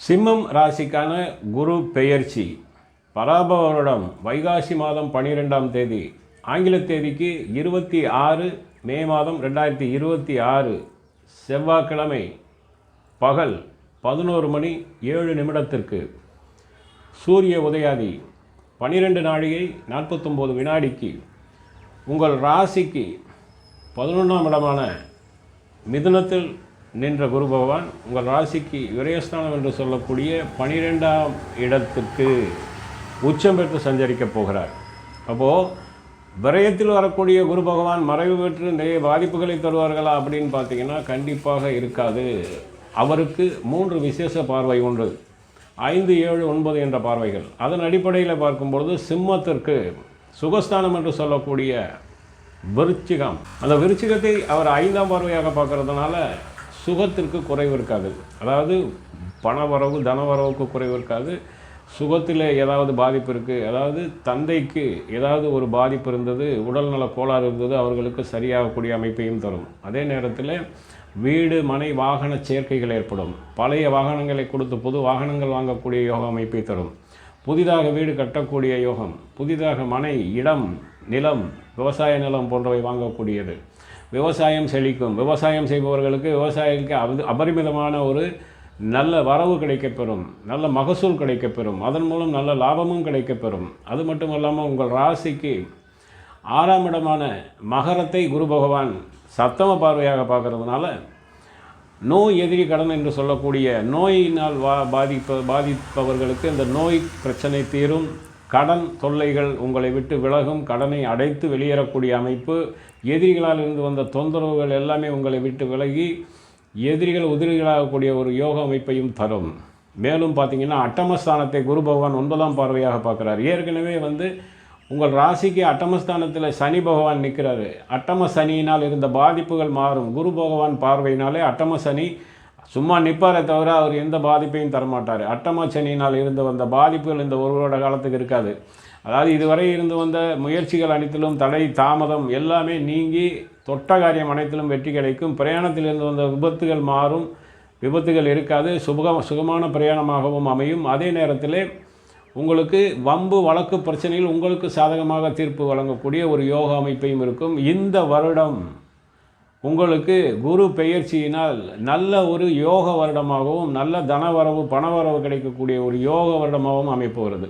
சிம்மம் ராசிக்கான குரு பெயர்ச்சி பராபவ வருடம் வைகாசி மாதம் 12ஆம் தேதி, ஆங்கில தேதிக்கு 26 மே மாதம் 2026 செவ்வாய்க்கிழமை பகல் 11:07 சூரிய உதயாதி 12 நாழிகை 49 வினாடிக்கு உங்கள் ராசிக்கு 11ஆம் இடமான மிதுனத்தில் நின்ற குரு பகவான் உங்கள் ராசிக்கு விரயஸ்தானம் என்று சொல்லக்கூடிய 12ஆம் இடத்துக்கு உச்சம் பெற்று சஞ்சரிக்கப் போகிறார். அப்போது விரயத்தில் வரக்கூடிய குரு பகவான் மறைவு பெற்று நிறைய பாதிப்புகளை தருவார்களா அப்படின்னு பார்த்தீங்கன்னா கண்டிப்பாக இருக்காது. அவருக்கு 3 விசேஷ பார்வை உண்டு, 5, 7, 9 என்ற பார்வைகள். அதன் அடிப்படையில் பார்க்கும்பொழுது சிம்மத்திற்கு சுகஸ்தானம் என்று சொல்லக்கூடிய விருச்சிகம், அந்த விருச்சிகத்தை அவர் 5ஆம் பார்வையாக பார்க்கறதுனால சுகத்திற்கு குறைவு இருக்காது. அதாவது பணவரவு தனவரவுக்கு குறைவு இருக்காது. சுகத்தில் ஏதாவது பாதிப்பு இருக்குது, அதாவது தந்தைக்கு ஏதாவது ஒரு பாதிப்பு இருந்தது, உடல்நல கோளாறு இருந்தது, அவர்களுக்கு சரியாகக்கூடிய அமைப்பையும் தரும். அதே நேரத்தில் வீடு மனை வாகன சேர்க்கைகள் ஏற்படும். பழைய வாகனங்களை கொடுத்து புது வாகனங்கள் வாங்கக்கூடிய யோக அமைப்பை தரும். புதிதாக வீடு கட்டக்கூடிய யோகம், புதிதாக மனை இடம் நிலம் விவசாய நிலம் போன்றவை வாங்கக்கூடியது. விவசாயம் செழிக்கும். விவசாயம் செய்பவர்களுக்கு விவசாயிக்கு அபரிமிதமான ஒரு நல்ல வரவு கிடைக்கப்பெறும், நல்ல மகசூல் கிடைக்கப்பெறும், அதன் மூலம் நல்ல லாபமும் கிடைக்கப்பெறும். அது மட்டும் இல்லாமல் உங்கள் ராசிக்கு 6ஆம் இடமான மகரத்தை குரு பகவான் சப்தம பார்வையாக பார்க்கறதுனால நோய் எதிரி கடன் என்று சொல்லக்கூடிய நோயினால் பாதிப்பவர்களுக்கு இந்த நோய் பிரச்சனை தீரும். கடன் தொல்லைகள் உங்களை விட்டு விலகும். கடனை அடைத்து வெளியேறக்கூடிய அமைப்பு. எதிரிகளால் இருந்து வந்த தொந்தரவுகள் எல்லாமே உங்களை விட்டு விலகி எதிரிகள் உதிரிகளாகக்கூடிய ஒரு யோக அமைப்பையும் தரும். மேலும் பார்த்திங்கன்னா அட்டமஸ்தானத்தை குரு பகவான் 9ஆம் பார்வையாக பார்க்குறார். ஏற்கனவே உங்கள் ராசிக்கு அட்டமஸ்தானத்தில் சனி பகவான் நிற்கிறாரு. அட்டம சனியினால் இருந்த பாதிப்புகள் மாறும். குரு பகவான் பார்வையினாலே அட்டம சனி சும்மா நிற்பாரே தவிர அவர் எந்த பாதிப்பையும் தரமாட்டார். அட்டம சனியினால் இருந்து வந்த பாதிப்புகள் இந்த ஒரு வருட காலத்துக்கு இருக்காது. அதாவது இதுவரை இருந்து வந்த முயற்சிகள் அனைத்திலும் தடை தாமதம் எல்லாமே நீங்கி தொட்ட காரியம் அனைத்திலும் வெற்றி கிடைக்கும். பிரயாணத்தில் இருந்து வந்த விபத்துகள் மாறும், விபத்துகள் இருக்காது, சுகமான பிரயாணமாகவும் அமையும். அதே நேரத்தில் உங்களுக்கு வம்பு வழக்கு பிரச்சனையில் உங்களுக்கு சாதகமாக தீர்ப்பு வழங்கக்கூடிய ஒரு யோக அமைப்பையும் இருக்கும். இந்த வருடம் உங்களுக்கு குரு பெயர்ச்சியினால் நல்ல ஒரு யோக வருடமாகவும் நல்ல தனவரவு பணவரவு கிடைக்கக்கூடிய ஒரு யோக வருடமாகவும் அமைப்பு வருது.